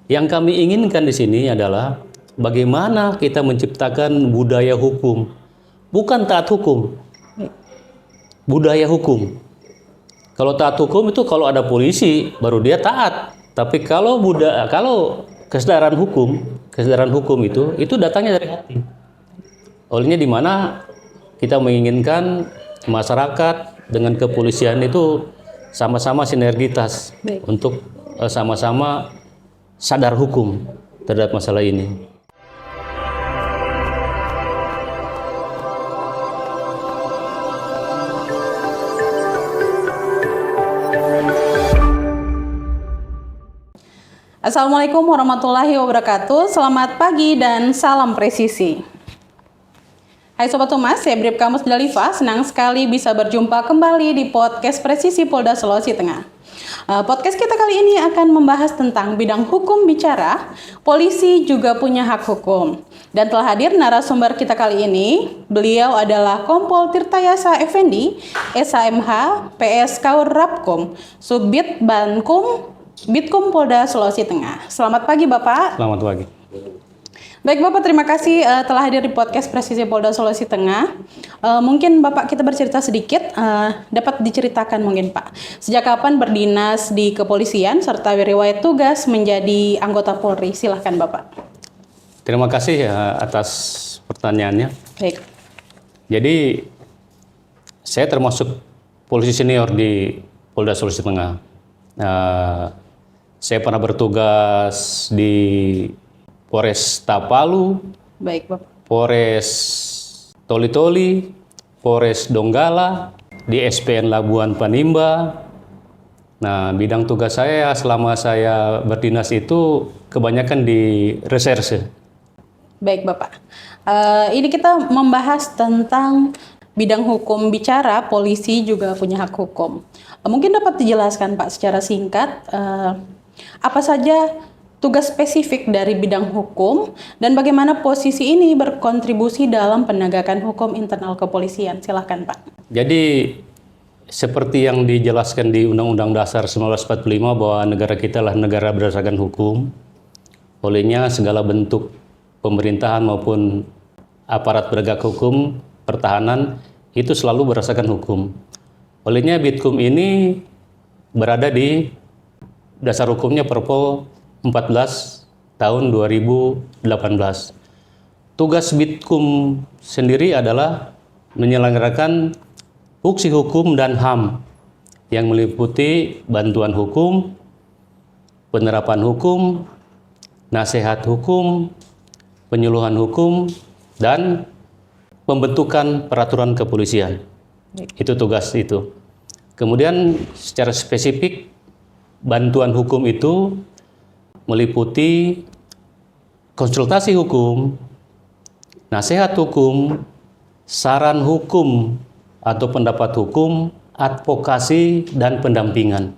Yang kami inginkan di sini adalah bagaimana kita menciptakan budaya hukum, bukan taat hukum, budaya hukum. Kalau taat hukum itu kalau ada polisi baru dia taat. Tapi kalau kesadaran hukum itu datangnya dari hati. Olehnya di mana kita menginginkan masyarakat dengan kepolisian itu sama-sama sinergitas untuk sama-sama sadar hukum terhadap masalah ini. Assalamualaikum warahmatullahi wabarakatuh. Selamat pagi dan salam presisi. Hai Sobat Humas, saya Bribka Musdalifah. Senang sekali bisa berjumpa kembali di podcast Presisi Polda Sulawesi Tengah. Podcast kita kali ini akan membahas tentang bidang hukum bicara, polisi juga punya hak hukum. Dan telah hadir narasumber kita kali ini, beliau adalah Kompol Tirtayasa Effendi, SHMH, PS Kaur Rapkom, Subbit Bitkum Polda Sulawesi Tengah. Selamat pagi Bapak. Selamat pagi. Baik Bapak, terima kasih telah hadir di podcast Presisi Polda Sulawesi Tengah. Mungkin Bapak kita bercerita sedikit, dapat diceritakan mungkin Pak, sejak kapan berdinas di kepolisian serta riwayat tugas menjadi anggota Polri. Silahkan Bapak. Terima kasih atas pertanyaannya. Baik. Jadi saya termasuk polisi senior di Polda Sulawesi Tengah. Saya pernah bertugas di Polres Tapalu, Baik Bapak. Polres Toli-Toli, Polres Donggala, di SPN Labuan Panimba. Nah, bidang tugas saya selama saya berdinas itu kebanyakan di reserse. Baik Bapak. Ini kita membahas tentang bidang hukum bicara, polisi juga punya hak hukum. Mungkin dapat dijelaskan Pak secara singkat apa saja tugas spesifik dari bidang hukum dan bagaimana posisi ini berkontribusi dalam penegakan hukum internal kepolisian. Silahkan Pak. Jadi seperti yang dijelaskan di Undang-Undang Dasar 1945 bahwa negara kita adalah negara berdasarkan hukum. Olehnya segala bentuk pemerintahan maupun aparat penegak hukum, pertahanan itu selalu berdasarkan hukum. Olehnya Bitkum ini berada di dasar hukumnya Perpol 14 tahun 2018. Tugas Bitkum sendiri adalah menyelenggarakan fungsi hukum dan HAM yang meliputi bantuan hukum, penerapan hukum, nasihat hukum, penyuluhan hukum, dan pembentukan peraturan kepolisian. Itu tugas itu. Kemudian secara spesifik bantuan hukum itu meliputi konsultasi hukum, nasihat hukum, saran hukum atau pendapat hukum, advokasi dan pendampingan.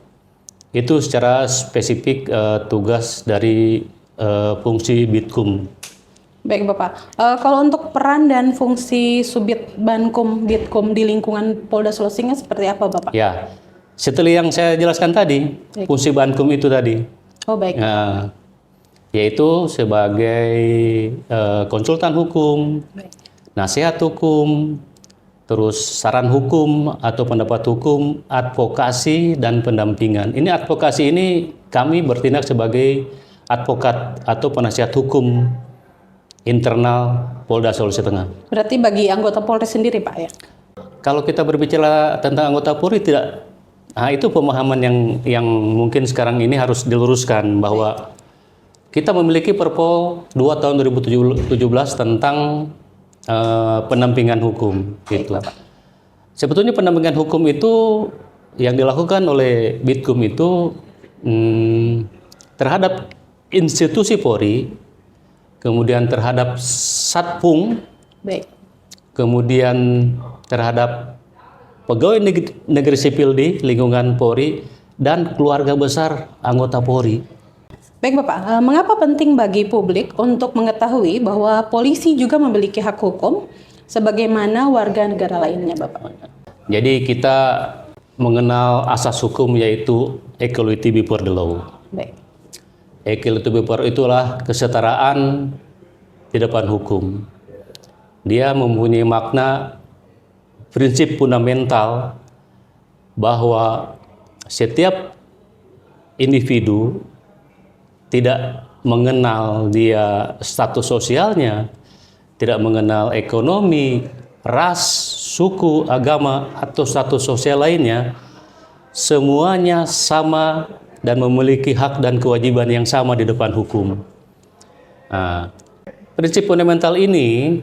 Itu secara spesifik tugas dari fungsi Bitkum. Baik Bapak, kalau untuk peran dan fungsi Subit Bankum Bitkum di lingkungan Polda Sulawesi Tengah seperti apa Bapak? Ya, setelah yang saya jelaskan tadi, fungsi Bankum itu tadi, baik. Yaitu sebagai konsultan hukum, nasihat hukum, terus saran hukum atau pendapat hukum, advokasi dan pendampingan. Ini advokasi ini kami bertindak sebagai advokat atau penasihat hukum internal Polda Sulawesi Tengah. Berarti bagi anggota Polri sendiri Pak ya? Kalau kita berbicara tentang anggota Polri tidak, itu pemahaman yang mungkin sekarang ini harus diluruskan bahwa kita memiliki Perpol 2 tahun 2017 tentang pendampingan hukum. Gitu. Sebetulnya pendampingan hukum itu yang dilakukan oleh Bitkum itu terhadap institusi Polri, kemudian terhadap Satpung, kemudian terhadap pegawai negeri sipil di lingkungan Polri, dan keluarga besar anggota Polri. Baik Bapak, mengapa penting bagi publik untuk mengetahui bahwa polisi juga memiliki hak hukum sebagaimana warga negara lainnya Bapak? Jadi kita mengenal asas hukum yaitu equality before the law. Baik. Equality before itulah kesetaraan di depan hukum. Dia mempunyai makna prinsip fundamental bahwa setiap individu tidak mengenal dia status sosialnya, tidak mengenal ekonomi, ras, suku, agama, atau status sosial lainnya, semuanya sama dan memiliki hak dan kewajiban yang sama di depan hukum. Nah, prinsip fundamental ini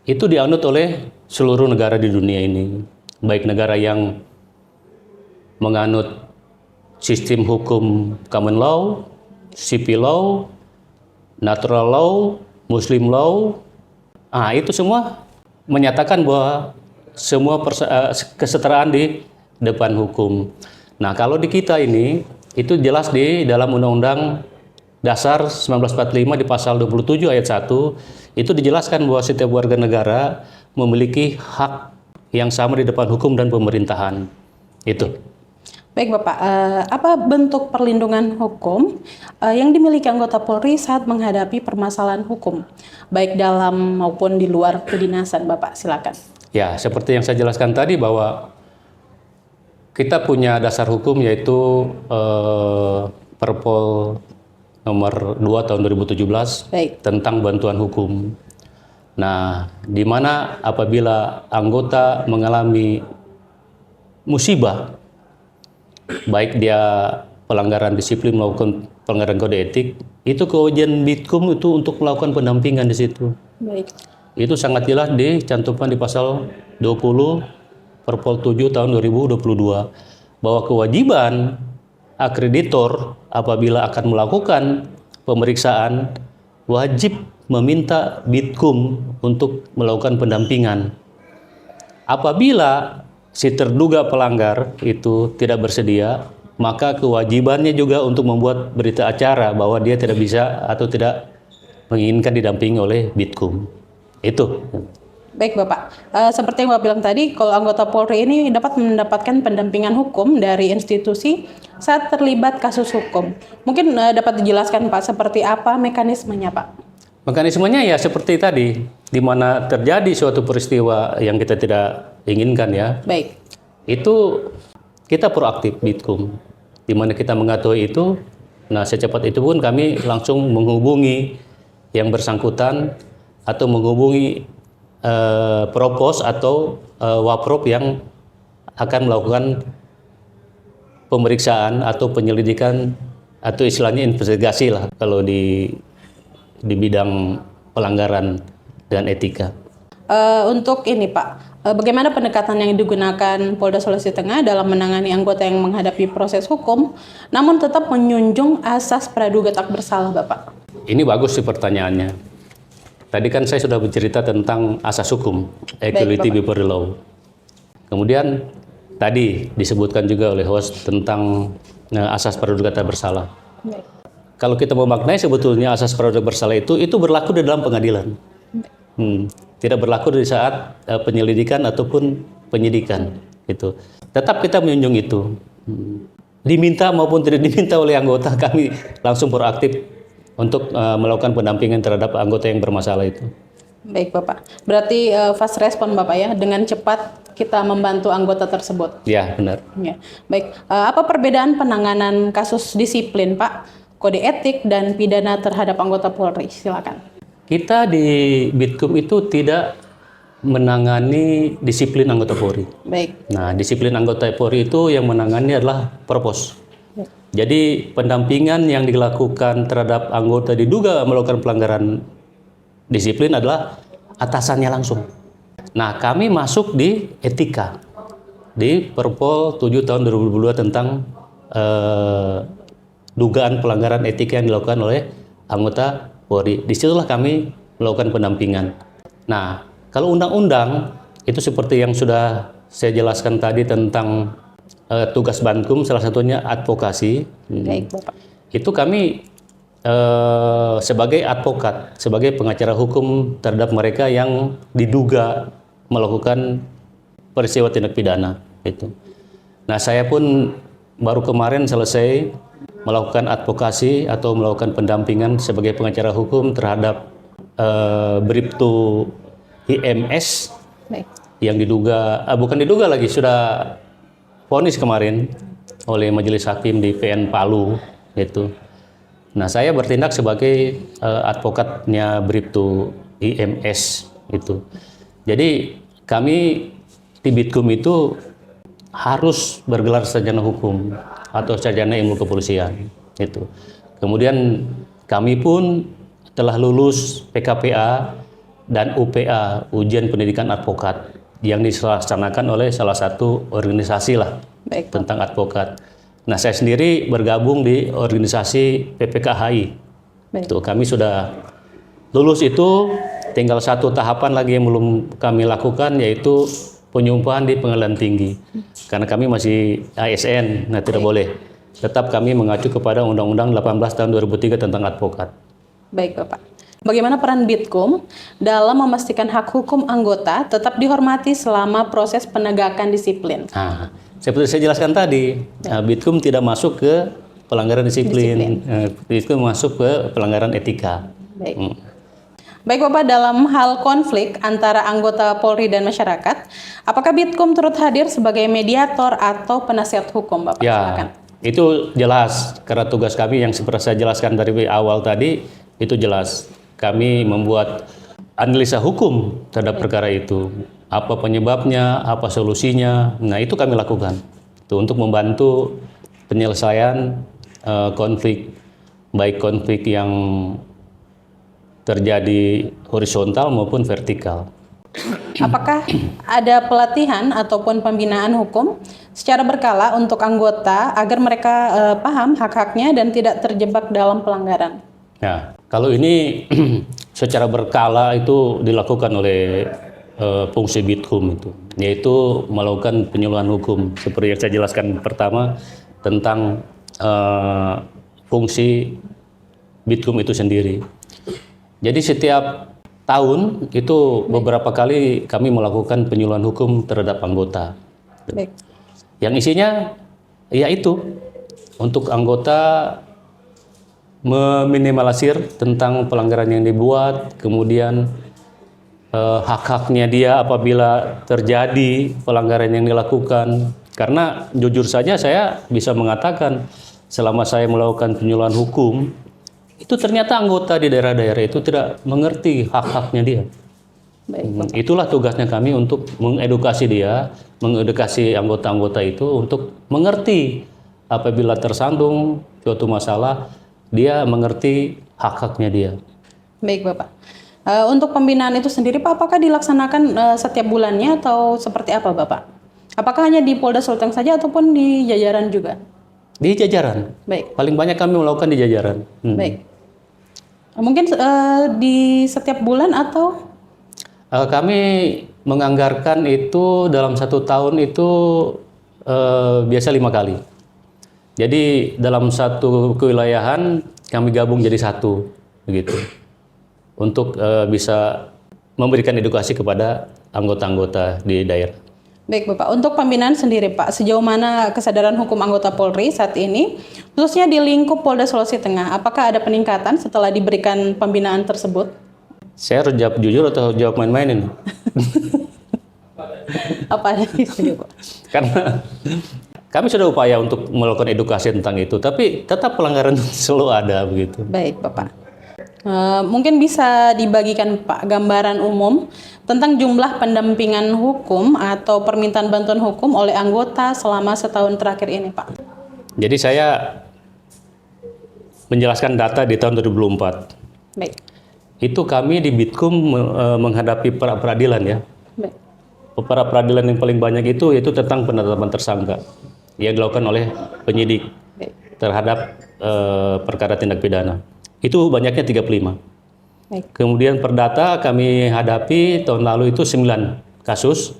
itu dianut oleh seluruh negara di dunia ini, baik negara yang menganut sistem hukum common law, civil law, natural law, muslim law. Itu semua menyatakan bahwa semua kesetaraan di depan hukum. Nah, kalau di kita ini itu jelas di dalam Undang-Undang Dasar 1945 di pasal 27 ayat 1 itu dijelaskan bahwa setiap warga negara memiliki hak yang sama di depan hukum dan pemerintahan. Itu. Baik Bapak, apa bentuk perlindungan hukum yang dimiliki anggota Polri saat menghadapi permasalahan hukum, baik dalam maupun di luar kedinasan, Bapak? Silakan. Ya, seperti yang saya jelaskan tadi bahwa kita punya dasar hukum yaitu Perpol nomor 2 tahun 2017 Baik. tentang bantuan hukum. Nah, di mana apabila anggota mengalami musibah, baik dia pelanggaran disiplin maupun pelanggaran kode etik, itu kewajiban Bitkum itu untuk melakukan pendampingan di situ. Baik. Itu sangat jelas dicantumkan di pasal 20 Perpol 7 tahun 2022 bahwa kewajiban akreditor apabila akan melakukan pemeriksaan wajib meminta Bitkum untuk melakukan pendampingan. Apabila si terduga pelanggar itu tidak bersedia, maka kewajibannya juga untuk membuat berita acara bahwa dia tidak bisa atau tidak menginginkan didampingi oleh Bitkum. Itu. Baik Bapak, seperti yang Bapak bilang tadi, kalau anggota Polri ini dapat mendapatkan pendampingan hukum dari institusi saat terlibat kasus hukum. Mungkin dapat dijelaskan Pak, seperti apa mekanismenya Pak? Mekanismenya ya seperti tadi, di mana terjadi suatu peristiwa yang kita tidak inginkan ya. Baik. Itu kita proaktif Bitkum, di mana kita mengetahui itu. Nah, secepat itu pun kami langsung menghubungi yang bersangkutan atau menghubungi propos atau waprop yang akan melakukan pemeriksaan atau penyelidikan atau istilahnya investigasi lah kalau di bidang pelanggaran dan etika. Untuk ini Pak, bagaimana pendekatan yang digunakan Polda Sulawesi Tengah dalam menangani anggota yang menghadapi proses hukum, namun tetap menjunjung asas praduga tak bersalah Bapak? Ini bagus sih pertanyaannya. Tadi kan saya sudah bercerita tentang asas hukum, equality before the law. Kemudian tadi disebutkan juga oleh host tentang asas praduga tak bersalah. Baik. Kalau kita memaknai sebetulnya asas praduga bersalah itu berlaku di dalam pengadilan. Tidak berlaku di saat penyelidikan ataupun penyidikan. Gitu. Tetap kita menjunjung itu. Diminta maupun tidak diminta oleh anggota, kami langsung proaktif untuk melakukan pendampingan terhadap anggota yang bermasalah itu. Baik Bapak, berarti fast respon Bapak ya, dengan cepat kita membantu anggota tersebut. Ya, benar. Ya. Baik, apa perbedaan penanganan kasus disiplin Pak, kode etik dan pidana terhadap anggota Polri? Silakan. Kita di Bitkum itu tidak menangani disiplin anggota Polri. Baik. Nah, disiplin anggota Polri itu yang menangani adalah Propos. Jadi pendampingan yang dilakukan terhadap anggota diduga melakukan pelanggaran disiplin adalah atasannya langsung. Nah, kami masuk di etika di Perpol 7 tahun 2022 tentang dugaan pelanggaran etika yang dilakukan oleh anggota Polri. Disitulah kami melakukan pendampingan. Nah, kalau undang-undang itu seperti yang sudah saya jelaskan tadi tentang tugas Bankum, salah satunya advokasi. Baik, Bapak. Itu kami sebagai advokat, sebagai pengacara hukum terhadap mereka yang diduga melakukan peristiwa tindak pidana itu. Nah, saya pun baru kemarin selesai melakukan advokasi atau melakukan pendampingan sebagai pengacara hukum terhadap Bribtu IMS Baik. yang diduga, bukan diduga lagi, sudah vonis kemarin oleh Majelis Hakim di PN Palu gitu. Nah, saya bertindak sebagai advokatnya Bribtu IMS itu. Jadi kami di Bitkum itu harus bergelar sarjana hukum atau sarjana ilmu kepolisian itu. Kemudian kami pun telah lulus PKPA dan UPA, ujian pendidikan advokat, yang dilaksanakan oleh salah satu organisasi lah. Baik. Tentang advokat. Nah, saya sendiri bergabung di organisasi PPKHI. Baik. Tuh, kami sudah lulus itu, tinggal satu tahapan lagi yang belum kami lakukan, yaitu penyumpahan di pengadilan tinggi. Karena kami masih ASN, nah tidak boleh. Tetap kami mengacu kepada Undang-Undang 18 tahun 2003 tentang advokat. Baik, Bapak. Bagaimana peran Bitkum dalam memastikan hak hukum anggota tetap dihormati selama proses penegakan disiplin? Nah, seperti saya jelaskan tadi, Bitkum tidak masuk ke pelanggaran disiplin. Bitkum masuk ke pelanggaran etika. Baik. Baik, Bapak, dalam hal konflik antara anggota Polri dan masyarakat, apakah Bitkum turut hadir sebagai mediator atau penasihat hukum, Bapak? Ya, Silakan. itu jelas karena tugas kami yang seperti saya jelaskan dari awal tadi, itu jelas. Kami membuat analisa hukum terhadap perkara itu. Apa penyebabnya, apa solusinya. Nah, itu kami lakukan. Itu untuk membantu penyelesaian konflik, baik konflik yang terjadi horizontal maupun vertikal. Apakah ada pelatihan ataupun pembinaan hukum secara berkala untuk anggota agar mereka paham hak-haknya dan tidak terjebak dalam pelanggaran? Nah, kalau ini secara berkala itu dilakukan oleh fungsi Bitkum itu, yaitu melakukan penyuluhan hukum seperti yang saya jelaskan pertama tentang fungsi Bitkum itu sendiri. Jadi setiap tahun itu beberapa kali kami melakukan penyuluhan hukum terhadap anggota. Baik. Yang isinya yaitu untuk anggota meminimalisir tentang pelanggaran yang dibuat, kemudian hak-haknya dia apabila terjadi pelanggaran yang dilakukan. Karena jujur saja saya bisa mengatakan selama saya melakukan penyuluhan hukum, itu ternyata anggota di daerah-daerah itu tidak mengerti hak-haknya dia. Baik. Itulah tugasnya kami untuk mengedukasi dia, mengedukasi anggota-anggota itu untuk mengerti apabila tersandung suatu masalah, dia mengerti hak-haknya dia. Baik, Bapak. Untuk pembinaan itu sendiri, Pak, apakah dilaksanakan setiap bulannya atau seperti apa, Bapak? Apakah hanya di Polda Sulteng saja ataupun di jajaran juga? Di jajaran. Baik. Paling banyak kami melakukan di jajaran. Baik. Mungkin di setiap bulan atau? Kami menganggarkan itu dalam satu tahun itu biasa 5 kali. Jadi dalam satu kewilayahan kami gabung jadi satu, begitu, untuk bisa memberikan edukasi kepada anggota-anggota di daerah. Baik, Bapak. Untuk pembinaan sendiri, Pak, sejauh mana kesadaran hukum anggota Polri saat ini, khususnya di lingkup Polda Sulawesi Tengah, apakah ada peningkatan setelah diberikan pembinaan tersebut? Saya harus jawab jujur atau jawab main-mainin? Apa ada Pak? Karena kami sudah upaya untuk melakukan edukasi tentang itu, tapi tetap pelanggaran selalu ada, begitu. Baik, Bapak. Mungkin bisa dibagikan, Pak, gambaran umum tentang jumlah pendampingan hukum atau permintaan bantuan hukum oleh anggota selama setahun terakhir ini, Pak. Jadi saya menjelaskan data di tahun 2004. Baik. Itu kami di Bitkum menghadapi pra peradilan ya. Baik. Pra peradilan yang paling banyak itu yaitu tentang penetapan tersangka yang dilakukan oleh penyidik Baik. terhadap perkara tindak pidana. Itu banyaknya 35. Baik. Kemudian perdata kami hadapi tahun lalu itu 9 kasus,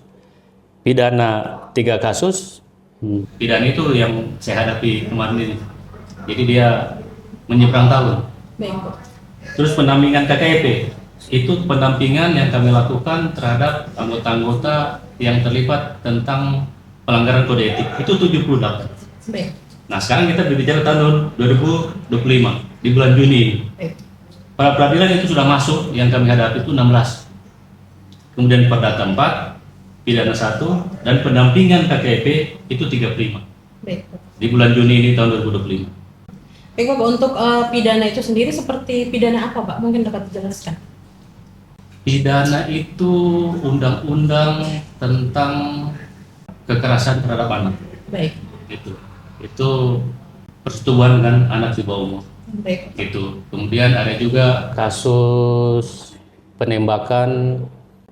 pidana 3 kasus. Pidana itu yang saya hadapi kemarin ini. Jadi dia menyeberang tahun. Baik, Pak. Terus pendampingan KKP, itu pendampingan yang kami lakukan terhadap anggota-anggota yang terlibat tentang pelanggaran kode etik. Itu 78. Baik. Nah, sekarang kita berbicara tahun 2025 di bulan Juni. Para peradilan itu sudah masuk, yang kami hadapi itu 16. Kemudian perdata 4, pidana 1, dan pendampingan KKP itu 35. Baik. Di bulan Juni ini tahun 2025. Baik Bapak, untuk pidana itu sendiri seperti pidana apa Pak? Mungkin dapat dijelaskan. Pidana itu undang-undang tentang kekerasan terhadap anak. Baik. Itu persetubuhan dengan anak di bawah umur. Baik. Gitu. Kemudian ada juga kasus penembakan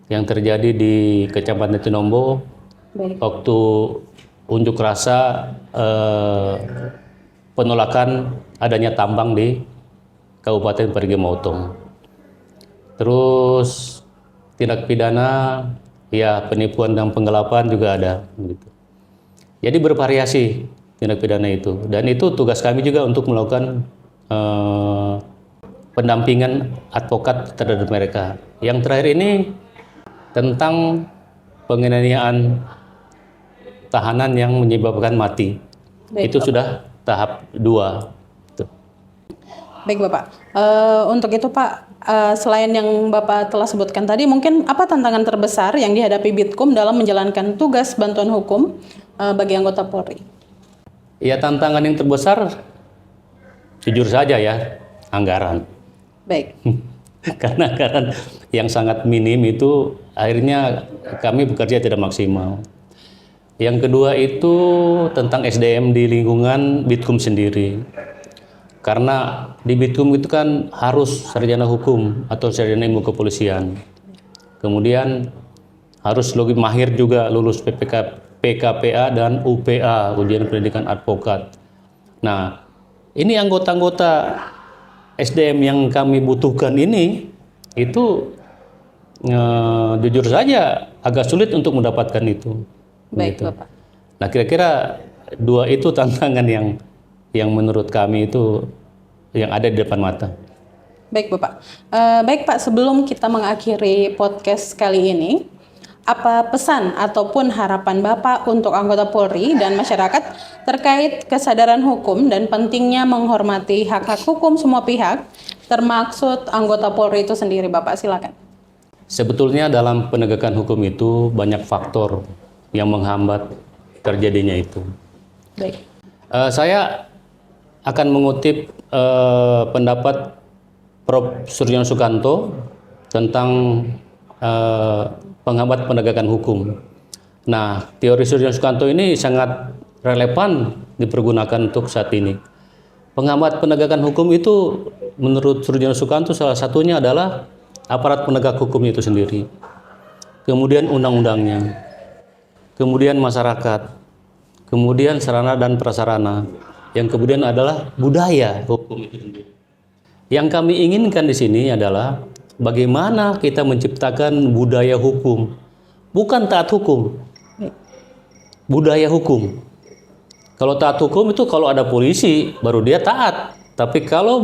yang terjadi di Kecamatan Tinombo. Baik. Waktu unjuk rasa penolakan adanya tambang di Kabupaten Parigi Motong. Terus tindak pidana ya penipuan dan penggelapan juga ada gitu. Jadi bervariasi tindak pidana itu, dan itu tugas kami juga untuk melakukan pendampingan advokat terhadap mereka. Yang terakhir ini tentang penganiayaan tahanan yang menyebabkan mati. Baik, itu Bapak. sudah tahap 2. Baik Bapak, untuk itu Pak, selain yang Bapak telah sebutkan tadi, mungkin apa tantangan terbesar yang dihadapi Bitkum dalam menjalankan tugas bantuan hukum bagi anggota Polri? Ya, tantangan yang terbesar jujur saja ya, anggaran. Baik. Karena anggaran yang sangat minim itu akhirnya kami bekerja tidak maksimal. Yang kedua itu tentang SDM di lingkungan Bitkum sendiri. Karena di Bitkum itu kan harus sarjana hukum atau sarjana ilmu kepolisian. Kemudian harus lebih mahir juga lulus PKPA dan UPA, ujian pendidikan advokat. Nah, ini anggota-anggota SDM yang kami butuhkan ini itu jujur saja agak sulit untuk mendapatkan itu. Baik Gitu. Bapak. Nah, kira-kira 2 itu tantangan yang menurut kami itu yang ada di depan mata. Baik Bapak. Baik Pak, sebelum kita mengakhiri podcast kali ini, apa pesan ataupun harapan Bapak untuk anggota Polri dan masyarakat terkait kesadaran hukum dan pentingnya menghormati hak-hak hukum semua pihak, termaksud anggota Polri itu sendiri, Bapak? Silakan. Sebetulnya dalam penegakan hukum itu banyak faktor yang menghambat terjadinya itu. Baik. Saya akan mengutip pendapat Prof. Suryono Sukanto tentang penghambat penegakan hukum. Nah, teori Suryono Sukanto ini sangat relevan dipergunakan untuk saat ini. Penghambat penegakan hukum itu menurut Suryono Sukanto salah satunya adalah aparat penegak hukum itu sendiri. Kemudian undang-undangnya. Kemudian masyarakat. Kemudian sarana dan prasarana. Yang kemudian adalah budaya hukum itu sendiri. Yang kami inginkan di sini adalah bagaimana kita menciptakan budaya hukum, bukan taat hukum, budaya hukum. Kalau taat hukum itu kalau ada polisi baru dia taat, tapi kalau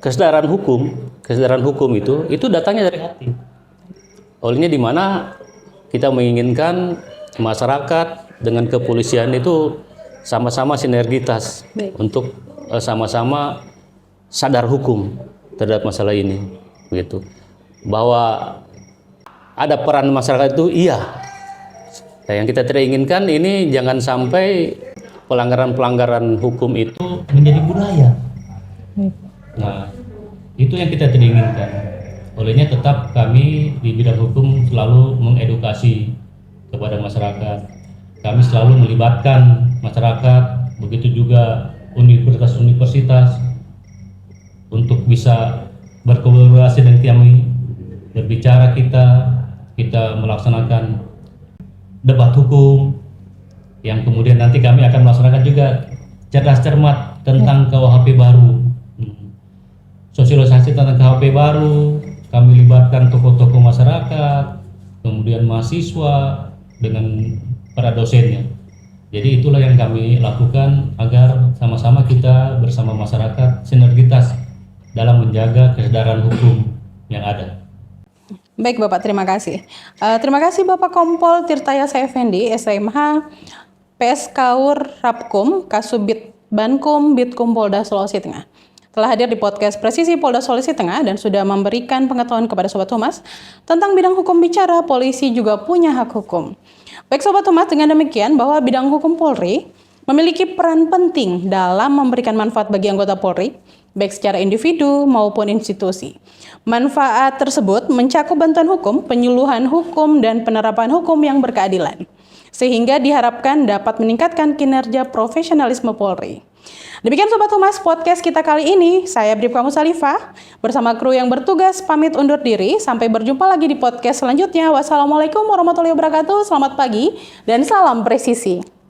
kesadaran hukum itu datangnya dari hati. Olehnya di mana kita menginginkan masyarakat dengan kepolisian itu sama-sama sinergitas. Baik. Untuk sama-sama sadar hukum terhadap masalah ini, begitu. Bahwa ada peran masyarakat itu iya. Nah, yang kita tidak inginkan ini jangan sampai pelanggaran-pelanggaran hukum itu menjadi budaya. Nah, itu yang kita tidak inginkan. Olehnya tetap kami di bidang hukum selalu mengedukasi kepada masyarakat. Kami selalu melibatkan masyarakat, begitu juga universitas-universitas untuk bisa berkolaborasi dengan kami, berbicara kita melaksanakan debat hukum yang kemudian nanti kami akan melaksanakan juga cerdas cermat tentang KUHP baru, sosialisasi tentang KUHP baru. Kami libatkan tokoh-tokoh masyarakat, kemudian mahasiswa dengan para dosennya. Jadi itulah yang kami lakukan agar sama-sama kita bersama masyarakat sinergitas dalam menjaga kesadaran hukum yang ada. Baik Bapak, terima kasih. Terima kasih Bapak Kompol Tirta Yasa Effendi, SMH, PSKUR Rapkum, Kasubit Bankum, Bitkum Polda Sulawesi Tengah. Telah hadir di podcast Presisi Polda Sulawesi Tengah dan sudah memberikan pengetahuan kepada Sobat Humas tentang bidang hukum bicara polisi juga punya hak hukum. Baik Sobat Humas, dengan demikian bahwa bidang hukum Polri memiliki peran penting dalam memberikan manfaat bagi anggota Polri, baik secara individu maupun institusi. Manfaat tersebut mencakup bantuan hukum, penyuluhan hukum, dan penerapan hukum yang berkeadilan, sehingga diharapkan dapat meningkatkan kinerja profesionalisme Polri. Demikian Sobat Humas podcast kita kali ini. Saya Bribka Musalifah bersama kru yang bertugas pamit undur diri. Sampai berjumpa lagi di podcast selanjutnya. Wassalamualaikum warahmatullahi wabarakatuh. Selamat pagi dan salam presisi.